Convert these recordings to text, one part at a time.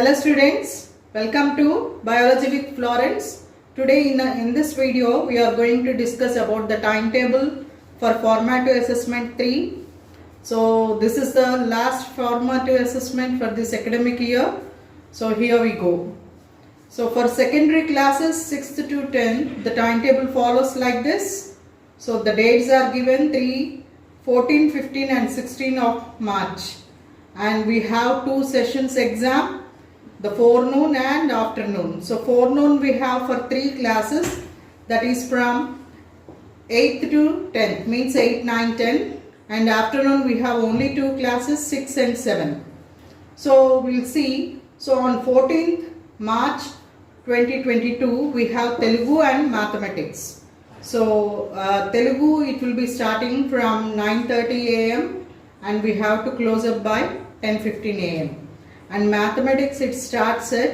Hello students, welcome to Biology with Florence. Today in this video we are going to discuss about the timetable for formative assessment 3. So this is the last formative assessment for this academic year. So here we go. So for secondary classes 6th to 10th, the timetable follows like this. So the dates are given 3, 14, 15 and 16 of March. And we have 2 sessions exam, the forenoon and afternoon. So forenoon we have for 3 classes, that is from 8th to 10th, means 8, 9, 10, and afternoon we have only 2 classes, 6 and 7. So we'll see. So on 14th March 2022 we have Telugu and mathematics. So Telugu, it will be starting from 9:30 a.m. and we have to close up by 10:15 a.m. and mathematics, it starts at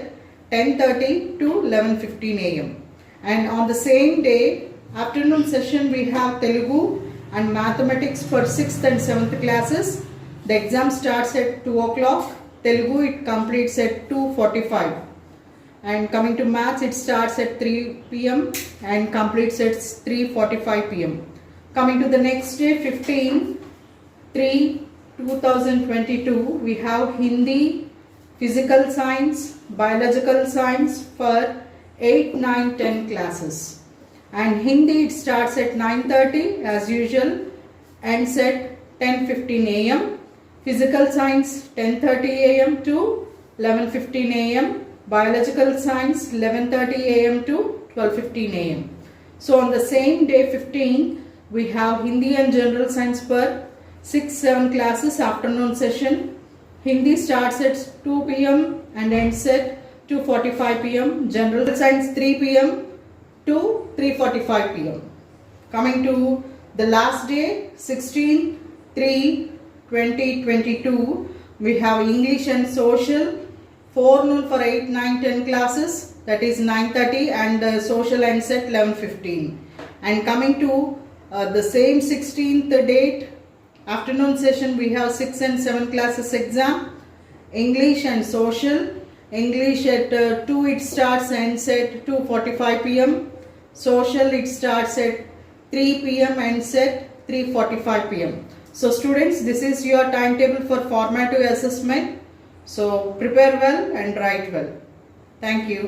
10:30 to 11:15 a.m. and on the same day afternoon session we have Telugu and mathematics for 6th and 7th classes. The exam starts at 2 o'clock. Telugu, it completes at 2:45, and coming to maths, it starts at 3 p.m. and completes at 3:45 p.m. Coming to the next day, 15/3/2022, we have Hindi, Physical Science, Biological Science for 8, 9, 10 classes. And Hindi, it starts at 9:30 as usual, ends at 10:15 a.m. Physical Science 10:30 a.m. to 11:15 a.m. Biological Science 11:30 a.m. to 12:15 a.m. So on the same day 15, we have Hindi and General Science for 6, 7 classes afternoon session. Hindi starts at 2 p.m. and ends at 2:45 p.m. General Science 3 p.m. to 3:45 p.m. Coming to the last day, 16/3/2022, we have English and Social, forenoon for 8, 9, 10 classes, that is 9:30, and social ends at 11:15. And coming to the same 16th date, afternoon session, we have 6 and 7 classes exam, English and Social. English at 2 it starts, ends at 2:45 p.m. Social, it starts at 3 p.m. ends at 3:45 p.m. So students, this is your timetable for formative assessment. So prepare well and write well. Thank you.